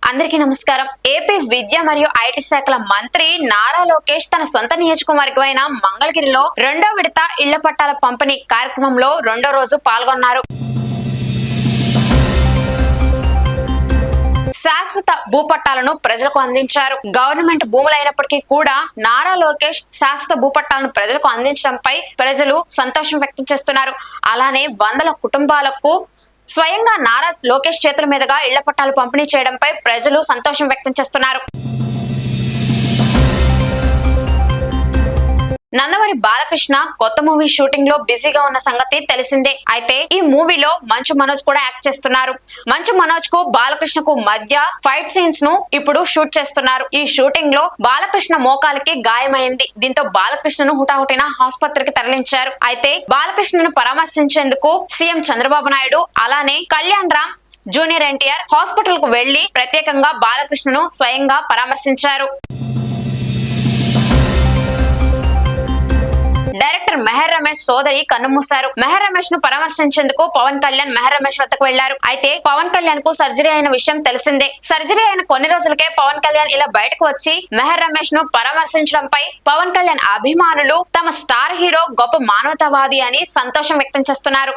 అందరికీ నమస్కారం. ఏపీ విద్య మరియు ఐటీ శాఖల మంత్రి నారా లోకేష్ తన సొంత నియోజకవర్గమైన మంగళగిరిలో రెండో విడత ఇళ్ల పట్టాల పంపిణీ కార్యక్రమంలో రెండో రోజు పాల్గొన్నారు. శాశ్వత భూపట్టాలను ప్రజలకు అందించారు. గవర్నమెంట్ భూములైనప్పటికీ కూడా నారా లోకేష్ శాశ్వత భూపట్టాలను ప్రజలకు అందించడంపై ప్రజలు సంతోషం వ్యక్తం చేస్తున్నారు. అలానే వందల కుటుంబాలకు స్వయంగా నారా లోకేష్ చేతుల మీదుగా ఇళ్ల పట్టాలు పంపిణీ చేయడంపై ప్రజలు సంతోషం వ్యక్తం చేస్తున్నారు. నందమూరి బాలకృష్ణ కొత్త మూవీ షూటింగ్ లో బిజీగా ఉన్న సంగతి తెలిసిందే. అయితే ఈ మూవీలో మంచు మనోజ్ కూడా యాక్ట్ చేస్తున్నారు. మంచు మనోజ్ కు బాలకృష్ణకు మధ్య ఫైట్ సీన్స్ ను ఇప్పుడు షూట్ చేస్తున్నారు. ఈ షూటింగ్ లో బాలకృష్ణ మోకాలికి గాయమైంది. దీంతో బాలకృష్ణను హుటాహుటిన ఆసుపత్రికి తరలించారు. అయితే బాలకృష్ణను పరామర్శించేందుకు సీఎం చంద్రబాబు నాయుడు అలానే కళ్యాణ్ రామ్ జూనియర్ ఎన్టీఆర్ హాస్పిటల్ కు వెళ్లి ప్రత్యేకంగా బాలకృష్ణను స్వయంగా పరామర్శించారు. డైరెక్టర్ మెహర్ రమేష్ సోదరి కన్నుమూశారు. మెహర్ రమేష్ ను పరామర్శించేందుకు పవన్ కళ్యాణ్ మెహర్ రమేష్ వద్దకు వెళ్లారు. అయితే పవన్ కళ్యాణ్ కు సర్జరీ అయిన విషయం తెలిసిందే. సర్జరీ అయిన కొన్ని రోజులకే పవన్ కళ్యాణ్ ఇలా బయటకు వచ్చి మెహర్ రమేష్ ను పరామర్శించడంపై పవన్ కళ్యాణ్ అభిమానులు తమ స్టార్ హీరో గొప్ప మానవతావాది అని సంతోషం వ్యక్తం చేస్తున్నారు.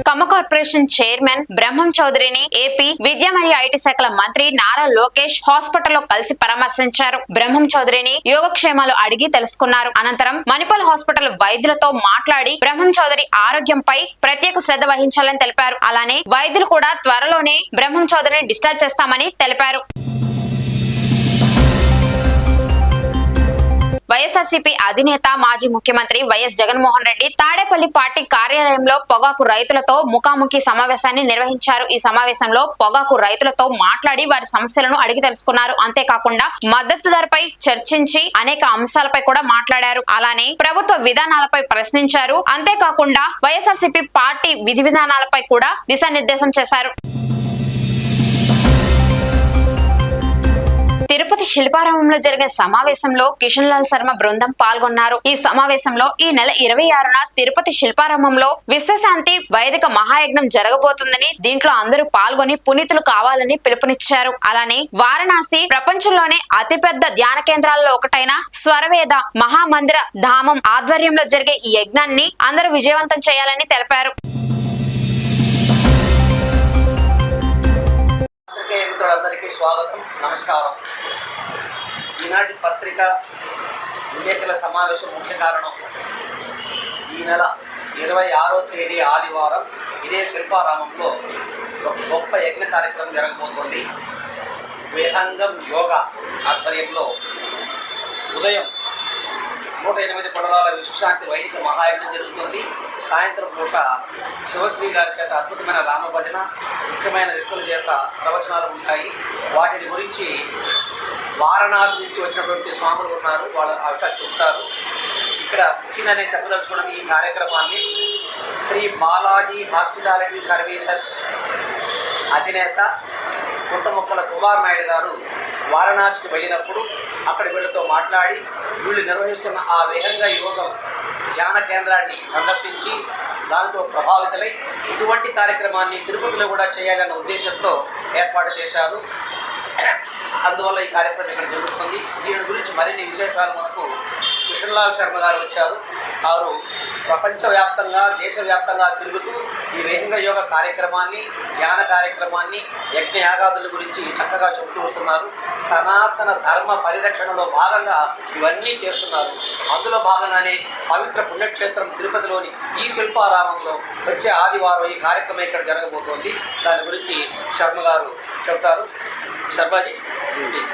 కమ్మ కార్పొరేషన్ చైర్మన్ బ్రహ్మం చౌదరిని ఏపీ విద్య మరియు ఐటీ శాఖల మంత్రి నారా లోకేష్ హాస్పిటల్లో కలిసి పరామర్శించారు. బ్రహ్మం చౌదరిని యోగక్షేమాలు అడిగి తెలుసుకున్నారు. అనంతరం మణిపాల్ హాస్పిటల్ వైద్యులతో మాట్లాడి బ్రహ్మం చౌదరి ఆరోగ్యంపై ప్రత్యేక శ్రద్ధ వహించాలని తెలిపారు. అలానే వైద్యులు కూడా త్వరలోనే బ్రహ్మం చౌదరిని డిశ్చార్జ్ చేస్తామని తెలిపారు. వైఎస్ఆర్సీపీ అధినేత మాజీ ముఖ్యమంత్రి వైఎస్ జగన్మోహన్ రెడ్డి తాడేపల్లి పార్టీ కార్యాలయంలో పొగాకు రైతులతో ముఖాముఖి సమావేశాన్ని నిర్వహించారు. ఈ సమావేశంలో పొగాకు రైతులతో మాట్లాడి వారి సమస్యలను అడిగి తెలుసుకున్నారు. అంతేకాకుండా మద్దతు ధరపై చర్చించి అనేక అంశాలపై కూడా మాట్లాడారు. అలానే ప్రభుత్వ విధానాలపై ప్రశ్నించారు. అంతేకాకుండా వైఎస్ఆర్సీపీ పార్టీ విధి విధానాలపై కూడా దిశానిర్దేశం చేశారు. తిరుపతి శిల్పారామంలో జరిగిన సమావేశంలో కిషన్ లాల్ శర్మ బృందం పాల్గొన్నారు. ఈ సమావేశంలో ఈ నెల 26న తిరుపతి శిల్పారామంలో విశ్వశాంతి వైదిక మహాయజ్ఞం జరగబోతుందని, దీంట్లో అందరూ పాల్గొని పునీతులు కావాలని పిలుపునిచ్చారు. అలానే వారణాసి ప్రపంచంలోనే అతిపెద్ద ధ్యాన కేంద్రాల్లో ఒకటైన స్వరవేద మహామందిర ధామం ఆధ్వర్యంలో జరిగే ఈ యజ్ఞాన్ని అందరూ విజయవంతం చేయాలని తెలిపారు. మిత్రులందరికీ స్వాగతం, నమస్కారం. ఈనాటి పత్రిక విలేకరుల సమావేశం ముఖ్య కారణం ఈ నెల 26వ తేదీ ఆదివారం ఇదే శిల్పారామంలో ఒక గొప్ప యజ్ఞ కార్యక్రమం జరగబోతోంది. విహంగం యోగా ఆధ్వర్యంలో ఉదయం 108 పడవల విశ్వశాంతి వైదిక మహాయజ్ఞం జరుగుతుంది. సాయంత్రం పూట శివశ్రీ గారి చేత అద్భుతమైన రామభజన, ముఖ్యమైన వ్యక్తుల చేత ప్రవచనాలు ఉంటాయి. వాటిని గురించి వారణాసి నుంచి వచ్చినటువంటి స్వాములు ఉన్నారు, వాళ్ళు ఆ విషయాలు చెప్తారు. ఇక్కడ ముఖ్యంగా నేను చెప్పదలుచుకున్న ఈ కార్యక్రమాన్ని శ్రీ బాలాజీ హాస్పిటాలిటీ సర్వీసెస్ అధినేత పుట్టముక్కల కుమార్ నాయుడు గారు వారణాసికి వెళ్ళినప్పుడు అక్కడ వీళ్ళతో మాట్లాడి వీళ్ళు నిర్వహిస్తున్న ఆ విహంగ యోగం ధ్యాన కేంద్రాన్ని సందర్శించి దానితో ప్రభావితులై ఇటువంటి కార్యక్రమాన్ని తిరుపతిలో కూడా చేయాలన్న ఉద్దేశంతో ఏర్పాటు చేశారు. అందువల్ల ఈ కార్యక్రమం ఇక్కడ జరుగుతుంది. దీని గురించి మరిన్ని విశేషాలు మనకు కిషన్ లాల్ శర్మ గారు వచ్చారు. వారు ప్రపంచవ్యాప్తంగా దేశవ్యాప్తంగా తిరుగుతూ ఈ విహంగ యోగ కార్యక్రమాన్ని, ధ్యాన కార్యక్రమాన్ని, యజ్ఞయాగాదుల గురించి చక్కగా చెబుతూ వస్తున్నారు. సనాతన ధర్మ పరిరక్షణలో భాగంగా ఇవన్నీ చేస్తున్నారు. అందులో భాగంగానే పవిత్ర పుణ్యక్షేత్రం తిరుపతిలోని ఈ శిల్పారామంలో వచ్చే ఆదివారం ఈ కార్యక్రమం ఇక్కడ జరగబోతోంది. దాని గురించి శర్మ గారు చెప్తారు. శర్మాజీ ప్లీజ్.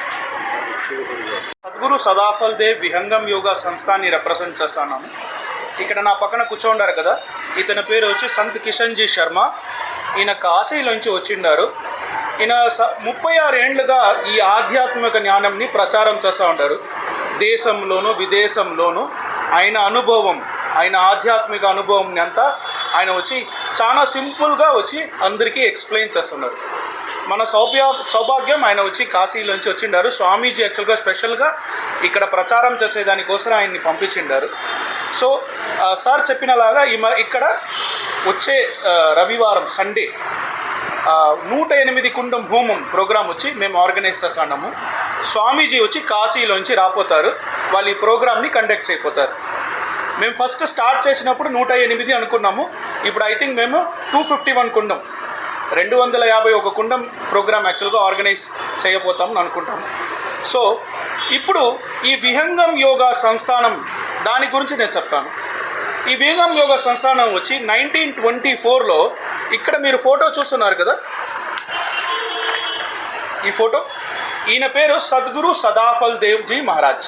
సద్గురు సదాఫల్ దేవ్ విహంగం యోగా సంస్థాన్ని రిప్రజెంట్ చేస్తున్నాను. ఇక్కడ నా పక్కన కూర్చోండారు కదా, ఇతని పేరు వచ్చి సంత్ కిషన్ జీ శర్మ. ఈయన కాశీలోంచి వచ్చిండారు. ఈయన 36 ఏండ్లుగా ఈ ఆధ్యాత్మిక జ్ఞానంని ప్రచారం చేస్తూ ఉంటారు. దేశంలోనూ విదేశంలోనూ ఆయన అనుభవం, ఆయన ఆధ్యాత్మిక అనుభవం అంతా ఆయన వచ్చి చాలా సింపుల్గా వచ్చి అందరికీ ఎక్స్ప్లెయిన్ చేస్తున్నారు. మన సౌభాగ్యం ఆయన వచ్చి కాశీలోంచి వచ్చిండారు. స్వామీజీ యాక్చువల్గా స్పెషల్గా ఇక్కడ ప్రచారం చేసేదానికోసం ఆయన్ని పంపించిండారు. సో సార్ చెప్పినలాగా ఇక్కడ వచ్చే రవివారం సండే 108 కుండం హోమం ప్రోగ్రామ్ వచ్చి మేము ఆర్గనైజ్ చేస్తున్నాము. స్వామీజీ వచ్చి కాశీలోంచి రాపోతారు, వాళ్ళు ఈ ప్రోగ్రామ్ని కండక్ట్ చేయపోతారు. మేము ఫస్ట్ స్టార్ట్ చేసినప్పుడు 108 అనుకున్నాము. ఇప్పుడు ఐ థింక్ మేము 251 కుండం 251 కుండం ప్రోగ్రామ్ యాక్చువల్గా ఆర్గనైజ్ చేయబోతామని అనుకుంటాము. సో ఇప్పుడు ఈ విహంగం యోగా సంస్థానం దాని గురించి నేను చెప్తాను. ఈ విహంగం యోగా సంస్థానం వచ్చి 1924లో ఇక్కడ మీరు ఫోటో చూస్తున్నారు కదా, ఈ ఫోటో, ఈయన పేరు సద్గురు సదాఫల్ దేవ్జీ మహారాజ్.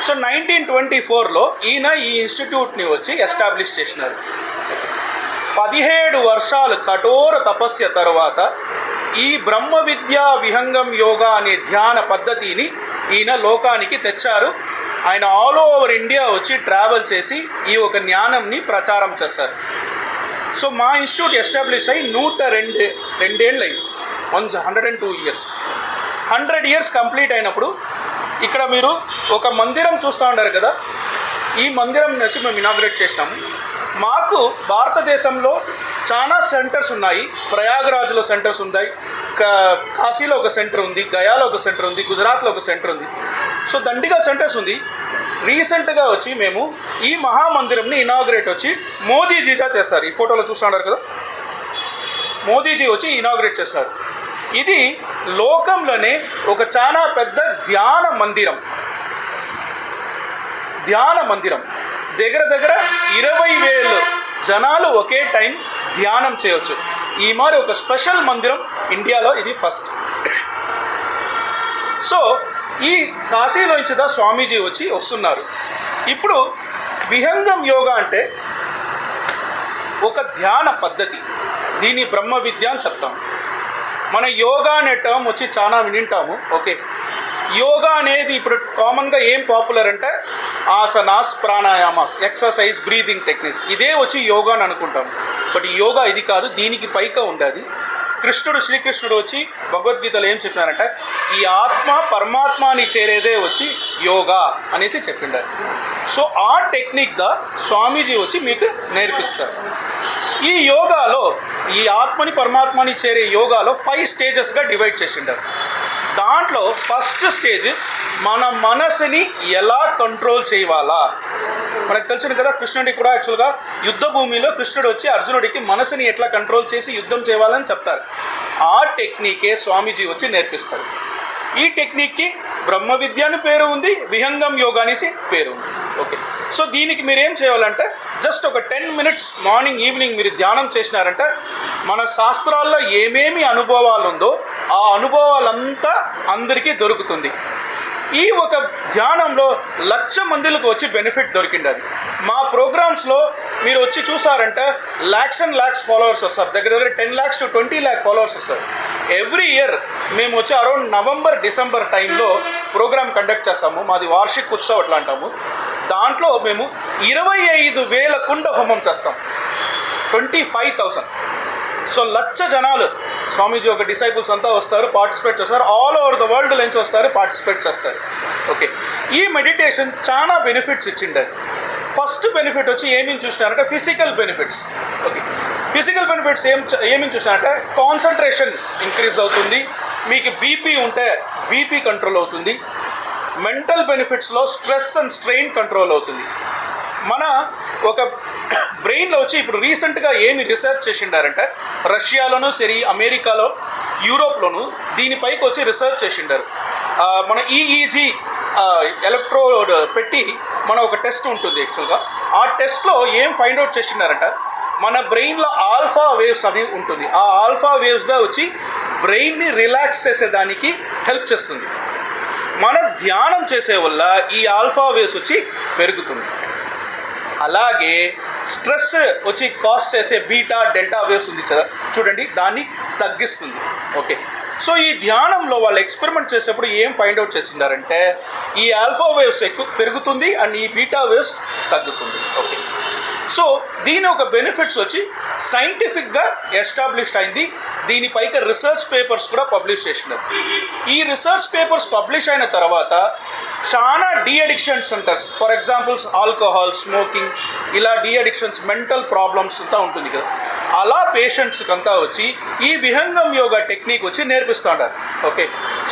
సో 1924లో ఈయన ఈ ఇన్స్టిట్యూట్ని వచ్చి ఎస్టాబ్లిష్ చేసినారు. 17 వర్షాలు కఠోర తపస్య తర్వాత ఈ బ్రహ్మ విద్యా విహంగం యోగా అనే ధ్యాన పద్ధతిని ఈయన లోకానికి తెచ్చారు. ఆయన ఆల్ ఓవర్ ఇండియా వచ్చి ట్రావెల్ చేసి ఈ ఒక జ్ఞానంని ప్రచారం చేశారు. సో మా ఇన్స్టిట్యూట్ ఎస్టాబ్లిష్ అయ్యి 102 ఏళ్ళు అయింది. 102 ఇయర్స్. 100 ఇయర్స్ కంప్లీట్ అయినప్పుడు ఇక్కడ మీరు ఒక మందిరం చూస్తూ ఉన్నారు కదా, ఈ మందిరం నుంచి మేము ఇనాగ్రేట్ చేసినాము. మాకు భారతదేశంలో చాలా సెంటర్స్ ఉన్నాయి. ప్రయాగరాజ్లో సెంటర్స్ ఉన్నాయి, కాశీలో ఒక సెంటర్ ఉంది, గయాలో ఒక సెంటర్ ఉంది, గుజరాత్లో ఒక సెంటర్ ఉంది. సో దండిగా సెంటర్స్ ఉంది. రీసెంట్గా వచ్చి మేము ఈ మహామందిరంని ఇనాగ్రేట్ వచ్చి మోదీజీగా చేస్తారు. ఈ ఫోటోలో చూస్తున్నారు కదా, మోదీజీ వచ్చి ఇనాగ్రేట్ చేస్తారు. ఇది లోకంలోనే ఒక చాలా పెద్ద ధ్యాన మందిరం. దగ్గర 20,000 జనాలు ఒకే టైం ధ్యానం చేయవచ్చు. ఈ మరి ఒక స్పెషల్ మందిరం ఇండియాలో ఇది ఫస్ట్. సో ఈ కాశీలోంచి స్వామీజీ వచ్చి వస్తున్నారు. ఇప్పుడు విహంగం యోగా అంటే ఒక ధ్యాన పద్ధతి, దీని బ్రహ్మ విద్య అని చెప్తాం. మన యోగా అనే టర్మ్ వచ్చి చాలా వినింటాము. ఓకే, యోగా అనేది ఇప్పుడు కామన్గా ఏం పాపులర్ అంటే asanas, pranayamas, exercise, breathing techniques, ఇదే వచ్చి యోగా అని అనుకుంటాం. బట్ యోగా ఇది కాదు, దీనికి పైగా ఉండదు. శ్రీకృష్ణుడు వచ్చి భగవద్గీతలో ఏం చెప్పినారంటే ఈ ఆత్మ పరమాత్మని చేరేదే వచ్చి యోగా అనేసి చెప్పిండారు. సో ఆ టెక్నిక్ స్వామీజీ వచ్చి మీకు నేర్పిస్తారు. ఈ యోగాలో ఈ ఆత్మని పరమాత్మని చేరే యోగాలో 5 స్టేజెస్గా డివైడ్ చేసిండారు. దాంట్లో ఫస్ట్ స్టేజ్ మన మనసుని ఎలా కంట్రోల్ చేయాలా. మనకు తెలిసింది కదా, కృష్ణుడికి కూడా యాక్చువల్గా యుద్ధ భూమిలో కృష్ణుడు వచ్చి అర్జునుడికి మనసుని ఎట్లా కంట్రోల్ చేసి యుద్ధం చేయాలని చెప్తారు. ఆ టెక్నికే స్వామీజీ వచ్చి నేర్పిస్తారు. ఈ టెక్నిక్కి బ్రహ్మ విద్య అని పేరు ఉంది, విహంగం యోగా అనేసి పేరు ఉంది. ఓకే, సో దీనికి మీరు ఏం చేయాలంటే జస్ట్ ఒక 10 మినిట్స్ మార్నింగ్ ఈవినింగ్ మీరు ధ్యానం చేసినారంటే మన శాస్త్రాల్లో ఏమేమి అనుభవాలు ఉందో ఆ అనుభవాలంతా అందరికీ దొరుకుతుంది. ఈ ఒక ధ్యానంలో 1,00,000 మందికి వచ్చి బెనిఫిట్ దొరికింది. అది మా ప్రోగ్రామ్స్లో మీరు వచ్చి చూసారంటే lakhs and lakhs ఫాలోవర్స్ వస్తారు. దగ్గర 10 lakhs to 20 lakh ఫాలోవర్స్ వస్తారు. ఎవ్రీ ఇయర్ మేము వచ్చి అరౌండ్ నవంబర్ డిసెంబర్ టైంలో ప్రోగ్రామ్ కండక్ట్ చేస్తాము. మాది వార్షిక ఉత్సవం అట్లా అంటాము. దాంట్లో మేము 25,000 కుండ హోమం చేస్తాం. 25,000. సో 1,00,000 జనాలు స్వామీజీ ఒక డిసైపుల్స్ అంతా వస్తారు, పార్టిసిపేట్ చేస్తారు. ఆల్ ఓవర్ ద వరల్డ్ నుంచి వస్తారు, పార్టిసిపేట్ చేస్తారు. ఓకే, ఈ మెడిటేషన్ చాలా బెనిఫిట్స్ ఇచ్చింది. ఫస్ట్ బెనిఫిట్ వచ్చి ఏమేమి చూసినారంటే physical benefits. Okay, physical benefits ఏమేమి చూసినారంటే కాన్సన్ట్రేషన్ ఇంక్రీజ్ అవుతుంది, మీకు బీపీ ఉంటే బీపీ కంట్రోల్ అవుతుంది, మెంటల్ బెనిఫిట్స్లో స్ట్రెస్ అండ్ స్ట్రెయిన్ కంట్రోల్ అవుతుంది. మన ఒక బ్రెయిన్లో వచ్చి ఇప్పుడు రీసెంట్గా ఏమి రీసెర్చ్ చేసిండారంటే రష్యాలోనూ సరే, అమెరికాలో, యూరోప్లోనూ దీనిపైకి వచ్చి రీసెర్చ్ చేసిండారు. మన ఈఈజీ ఎలక్ట్రోడ్ పెట్టి మన ఒక టెస్ట్ ఉంటుంది యాక్చువల్గా. ఆ టెస్ట్లో ఏం ఫైండ్ అవుట్ చేసిండారంట మన బ్రెయిన్లో ఆల్ఫా వేవ్స్ అని ఉంటుంది. ఆ ఆల్ఫా వేవ్స్గా వచ్చి బ్రెయిన్ని రిలాక్స్ చేసేదానికి హెల్ప్ చేస్తుంది. మన ధ్యానం చేసే వల్ల ఈ ఆల్ఫా వేవ్స్ వచ్చి పెరుగుతుంది. అలాగే స్ట్రెస్ వచ్చి కాజ్ చేసే బీటా డెల్టా వేవ్స్ ఉంది కదా చూడండి, దాన్ని తగ్గిస్తుంది. ఓకే, సో ఈ ధ్యానంలో వాళ్ళు ఎక్స్పెరిమెంట్ చేసేప్పుడు ఏం ఫైండ్ అవుట్ చేసిండారంటే ఈ ఆల్ఫా వేవ్స్ ఎక్కువ పెరుగుతుంది అండ్ ఈ బీటా వేవ్స్ తగ్గుతుంది. ఓకే, సో దీని ఒక బెనిఫిట్స్ వచ్చి సైంటిఫిక్గా ఎస్టాబ్లిష్డ్ అయింది. దీనిపైకి రీసెర్చ్ పేపర్స్ కూడా పబ్లిష్ చేసినారు. ఈ రీసెర్చ్ పేపర్స్ పబ్లిష్ అయిన తర్వాత చాలా de addiction centres, for examples alcohol, smoking, ఇలా డీ అడిక్షన్స్, మెంటల్ ప్రాబ్లమ్స్ అంతా ఉంటుంది కదా, అలా పేషెంట్స్కి అంతా వచ్చి ఈ విహంగం యోగా టెక్నిక్ వచ్చి నేర్పిస్తూ ఉంటారు. ఓకే,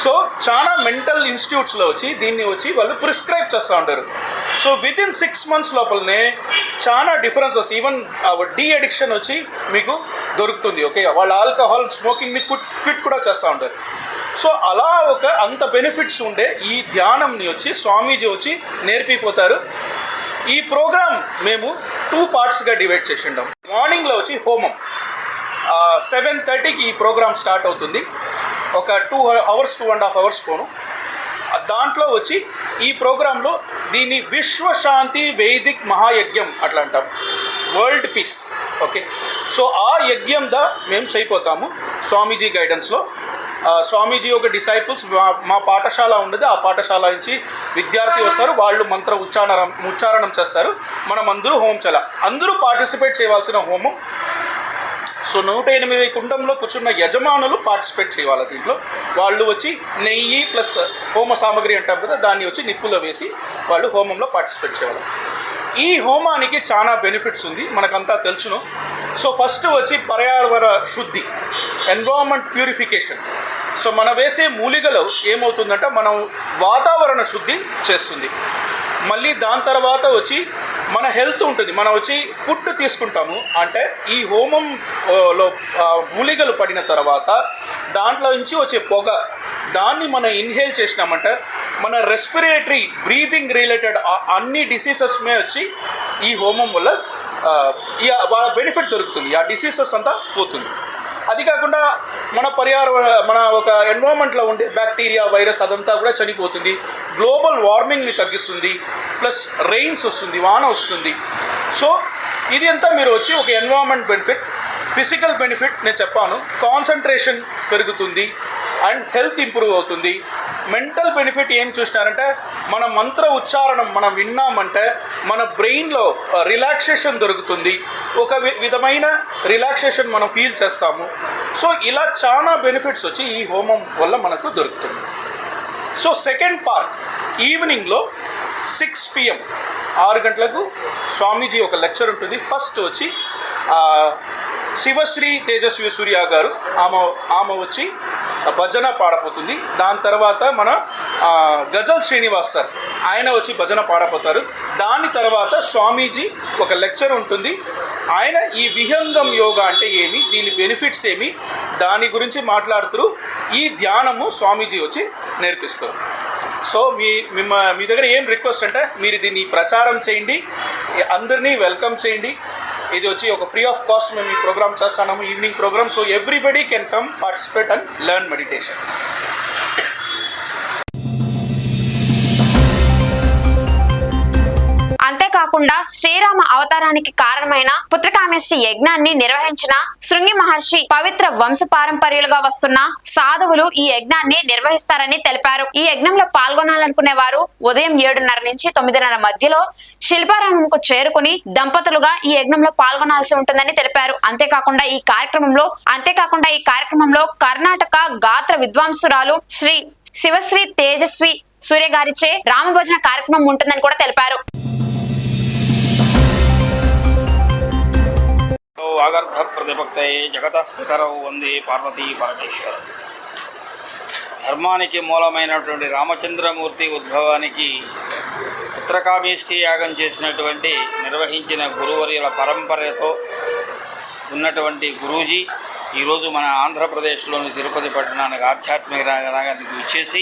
సో చాలా మెంటల్ ఇన్స్టిట్యూట్స్లో వచ్చి దీన్ని వచ్చి వాళ్ళు ప్రిస్క్రైబ్ చేస్తూ ఉంటారు. సో వితిన్ 6 months లోపలనే చాలా డిఫరెన్స్ వస్తుంది. ఈవెన్ డీ అడిక్షన్ వచ్చి మీకు దొరుకుతుంది. ఓకే, వాళ్ళు ఆల్కహాల్ స్మోకింగ్ని క్విట్ కూడా చేస్తూ ఉంటారు. సో అలా అంత బెనిఫిట్స్ ఉండే ఈ ధ్యానంని వచ్చి స్వామీజీ వచ్చి నేర్పిపోతారు. ఈ ప్రోగ్రామ్ మేము 2 partsగా డివైడ్ చేసి ఉంటాం. మార్నింగ్లో వచ్చి హోమం 7:30కి ఈ ప్రోగ్రామ్ స్టార్ట్ అవుతుంది. ఒక 2.5 hours పోను. దాంట్లో వచ్చి ఈ ప్రోగ్రాంలో దీన్ని విశ్వశాంతి వైదిక్ మహాయజ్ఞం అట్లా అంటాం, వరల్డ్ పీస్. ఓకే, సో ఆ యజ్ఞందా మేము చేయిపోతాము స్వామీజీ గైడెన్స్లో. స్వామీజీ ఒక డిసైపుల్స్ మా పాఠశాల ఉండదు, ఆ పాఠశాల నుంచి విద్యార్థి వస్తారు, వాళ్ళు మంత్ర ఉచ్చారణం చేస్తారు, మనం అందరూ హోమం చేయాలి. అందరూ పార్టిసిపేట్ చేయవలసిన హోమం. సో 108 కుండంలో కూర్చున్న యజమానులు పార్టిసిపేట్ చేయాలి దీంట్లో. వాళ్ళు వచ్చి నెయ్యి ప్లస్ హోమ సామాగ్రి అంటాం కదా, దాన్ని వచ్చి నిప్పులో వేసి వాళ్ళు హోమంలో పార్టిసిపేట్ చేయాలి. ఈ హోమానికి చాలా బెనిఫిట్స్ ఉంది, మనకంతా తెలుసును. సో ఫస్ట్ వచ్చి పర్యావరణ శుద్ధి, ఎన్విరాన్మెంట్ ప్యూరిఫికేషన్. సో మనం వేసే మూలికలు ఏమవుతుందంటే మనం వాతావరణ శుద్ధి చేస్తుంది. మళ్ళీ దాని తర్వాత వచ్చి మన హెల్త్ ఉంటుంది. మనం వచ్చి ఫుడ్ తీసుకుంటాము అంటే ఈ హోమంలో మూలికలు పడిన తర్వాత దాంట్లో నుంచి వచ్చే పొగ, దాన్ని మనం ఇన్హేల్ చేసినామంటే మన రెస్పిరేటరీ బ్రీతింగ్ రిలేటెడ్ అన్ని డిసీజెస్ మే వచ్చి ఈ హోమం వల్ల బెనిఫిట్ దొరుకుతుంది. ఆ డిసీజెస్ అంతా పోతుంది. అది కాకుండా మన ఒక ఎన్విరాన్మెంట్లో ఉండే బ్యాక్టీరియా, వైరస్ అదంతా కూడా చనిపోతుంది. గ్లోబల్ వార్మింగ్ని తగ్గిస్తుంది, ప్లస్ రెయిన్స్ వస్తుంది, వాన వస్తుంది. సో ఇది అంతా మీరు వచ్చి ఒక ఎన్విరాన్మెంట్ బెనిఫిట్. ఫిజికల్ బెనిఫిట్ నేను చెప్పాను, కాన్సన్ట్రేషన్ పెరుగుతుంది అండ్ హెల్త్ ఇంప్రూవ్ అవుతుంది. మెంటల్ బెనిఫిట్ ఏం చూసినారంటే మన మంత్ర ఉచ్చారణం మనం విన్నామంటే మన బ్రెయిన్లో రిలాక్సేషన్ దొరుకుతుంది, ఒక విధమైన రిలాక్సేషన్ మనం ఫీల్ చేస్తాము. సో ఇలా చాలా బెనిఫిట్స్ వచ్చి ఈ హోమం వల్ల మనకు దొరుకుతుంది. సో సెకండ్ పార్ట్ ఈవినింగ్లో 6 PM 6 గంటలకు స్వామీజీ ఒక లెక్చర్ ఉంటుంది. ఫస్ట్ వచ్చి శివశ్రీ తేజస్వి సూర్య గారు ఆమె వచ్చి భజన పాడపోతుంది. దాని తర్వాత మన గజల్ శ్రీనివాస్ సార్ ఆయన వచ్చి భజన పాడపోతారు. దాని తర్వాత స్వామీజీ ఒక లెక్చర్ ఉంటుంది. ఆయన ఈ విహంగం యోగా అంటే ఏమి, దీని బెనిఫిట్స్ ఏమి, దాని గురించి మాట్లాడుతూ ఈ ధ్యానము స్వామీజీ వచ్చి నేర్పిస్తారు. సో మీ దగ్గర ఏం రిక్వెస్ట్ అంటే మీరు దీన్ని ప్రచారం చేయండి, అందరినీ వెల్కమ్ చేయండి. ఇది వచ్చి ఒక ఫ్రీ ఆఫ్ కాస్ట్ మేము ఈ ప్రోగ్రామ్ చేస్తున్నాము, evening program. So everybody can come participate and learn meditation. అంతేకాకుండా శ్రీరామ అవతారానికి కారణమైన పుత్రకామేష్టి యజ్ఞాన్ని నిర్వహించిన శృంగి మహర్షి పవిత్ర వంశ పారంపర్యాలుగా వస్తున్న సాధువులు ఈ యజ్ఞాన్ని నిర్వహిస్తారని తెలిపారు. ఈ యజ్ఞంలో పాల్గొనాలనుకునే వారు ఉదయం 7:30 నుంచి 9:30 మధ్యలో శిల్పారామంకు చేరుకుని దంపతులుగా ఈ యజ్ఞంలో పాల్గొనాల్సి ఉంటుందని తెలిపారు. అంతేకాకుండా ఈ కార్యక్రమంలో కర్ణాటక గాత్ర విద్వాంసురాలు శ్రీ శివశ్రీ తేజస్వి సూర్య గారిచే రామభజన కార్యక్రమం ఉంటుందని కూడా తెలిపారు. ఆగర్భ ప్రతిభక్తయే జగత పితరౌ వందే పార్వతీ పరమేశ్వర. ధర్మానికి మూలమైనటువంటి రామచంద్రమూర్తి ఉద్భవానికి పుత్రకామేష్టి యాగం నిర్వహించిన గురువర్యుల పరంపరతో ఉన్నటువంటి గురూజీ ఈరోజు మన ఆంధ్రప్రదేశ్లోని తిరుపతి పట్టణానికి ఆధ్యాత్మిక రంగానికి వచ్చేసి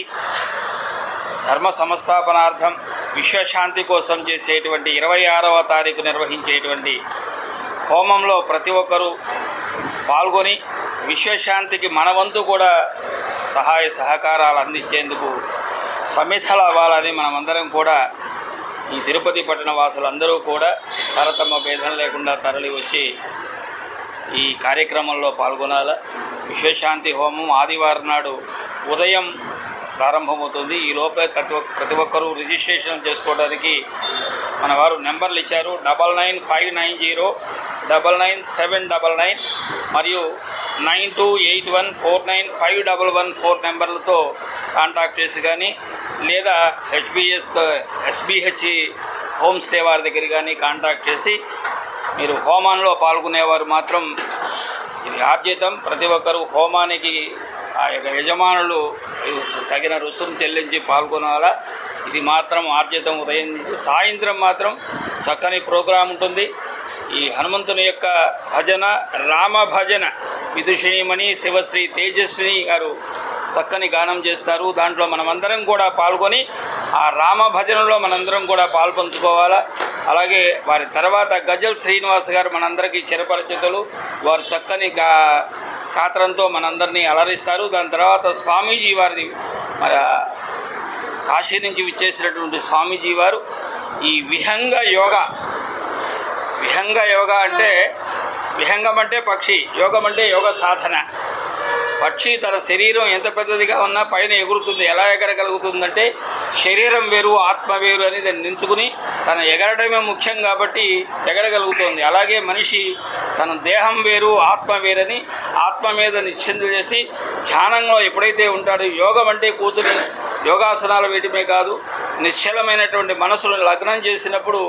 ధర్మ సంస్థాపనార్థం విశ్వశాంతి కోసం చేసేటువంటి 26వ తారీఖు నిర్వహించేటువంటి హోమంలో ప్రతి ఒక్కరూ పాల్గొని విశ్వశాంతికి మనవంతు కూడా సహాయ సహకారాలు అందించేందుకు సమిధలు అవ్వాలని మనమందరం కూడా ఈ తిరుపతి పట్టణ వాసులందరూ కూడా తరతమ భేదం లేకుండా తరలి వచ్చి ఈ కార్యక్రమంలో పాల్గొనాలి. విశ్వశాంతి హోమం ఆదివారం నాడు ఉదయం ప్రారంభమవుతుంది. ఈ లోపే ప్రతి ఒక్కరూ రిజిస్ట్రేషన్ చేసుకోవడానికి మన వారు నెంబర్లు ఇచ్చారు. 9959099799 మరియు 9281495114 నెంబర్లతో కాంటాక్ట్ చేసి కానీ లేదా SBH హోమ్ స్టే వారి దగ్గర కానీ కాంటాక్ట్ చేసి మీరు హోమంలో పాల్గొనేవారు మాత్రం ఇది ఆర్జితం. ప్రతి ఒక్కరూ హోమానికి ఆ యొక్క యజమానులు తగిన రుసుము చెల్లించి పాల్గొనాలా. ఇది మాత్రం ఆర్జితం. ఉదయం నుంచి సాయంత్రం మాత్రం చక్కని ప్రోగ్రాం ఉంటుంది. ఈ హనుమంతుని యొక్క భజన, రామ భజన, విదుషిణిమణి శివశ్రీ తేజస్విని గారు చక్కని గానం చేస్తారు. దాంట్లో మనమందరం కూడా పాల్గొని ఆ రామ భజనలో మనందరం కూడా పాల్పంచుకోవాలా. అలాగే వారి తర్వాత గజల్ శ్రీనివాస్ గారు మనందరికీ చిరపరిచితులు. వారు చక్కని కాత్రంతో మనందరినీ అలరిస్తారు. దాని తర్వాత స్వామీజీ వారిది మన కాశీ నుంచి విచ్చేసినటువంటి స్వామీజీ వారు ఈ విహంగ యోగా అంటే విహంగం అంటే పక్షి, యోగం అంటే యోగ సాధన. పక్షి తన శరీరం ఎంత పెద్దదిగా ఉన్నా పైన ఎగురుతుంది. ఎలా ఎగరగలుగుతుందంటే శరీరం వేరు ఆత్మ వేరు అని దాన్ని నించుకుని తన ఎగరడమే ముఖ్యం కాబట్టి ఎగరగలుగుతుంది. అలాగే మనిషి తన దేహం వేరు ఆత్మ వేరని ఆత్మ మీద నిశ్చింత చేసి ధ్యానంలో ఎప్పుడైతే ఉంటాడో, యోగం అంటే కూతురి యోగాసనాలు వేయటమే కాదు, నిశ్చలమైనటువంటి మనసును లగ్నం చేసినప్పుడు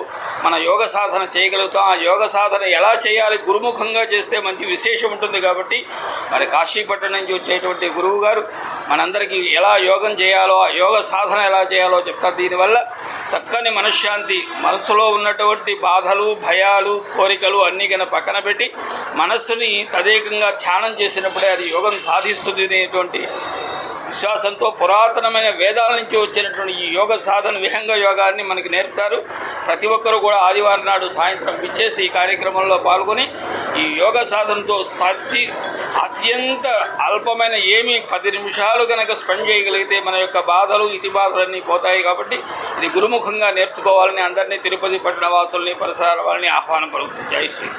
మన యోగ సాధన చేయగలుగుతాం. ఆ యోగ సాధన ఎలా చేయాలి, గురుముఖంగా చేస్తే మంచి విశేషం ఉంటుంది. కాబట్టి మరి కాశీపట్నం నుంచి వచ్చేటువంటి గురువు గారు మనందరికీ ఎలా యోగం చేయాలో, యోగ సాధన ఎలా చేయాలో చెప్తారు. దీనివల్ల చక్కని మనశ్శాంతి, మనసులో ఉన్నటువంటి బాధలు, భయాలు, కోరికలు అన్నీ కన్నా పక్కన పెట్టి మనస్సుని తదేకంగా ధ్యానం చేసినప్పుడే అది యోగం సాధిస్తుంది అనేటువంటి విశ్వాసంతో పురాతనమైన వేదాల నుంచి వచ్చినటువంటి ఈ యోగ సాధన విహంగ యోగాన్ని మనకి నేర్పుతారు. ప్రతి ఒక్కరూ కూడా ఆదివారం నాడు సాయంత్రం విచ్చేసి ఈ కార్యక్రమంలో పాల్గొని ఈ యోగ సాధనతో అత్యంత అల్పమైన 10 నిమిషాలు కనుక స్పెండ్ చేయగలిగితే మన యొక్క బాధలు, ఇతి బాధలన్నీ పోతాయి. కాబట్టి ఇది గురుముఖంగా నేర్చుకోవాలని అందరినీ తిరుపతి పట్టణ వాసుల్ని, పరిసరాల వాళ్ళని ఆహ్వానం పలుకుతుంది. జై శ్రీ.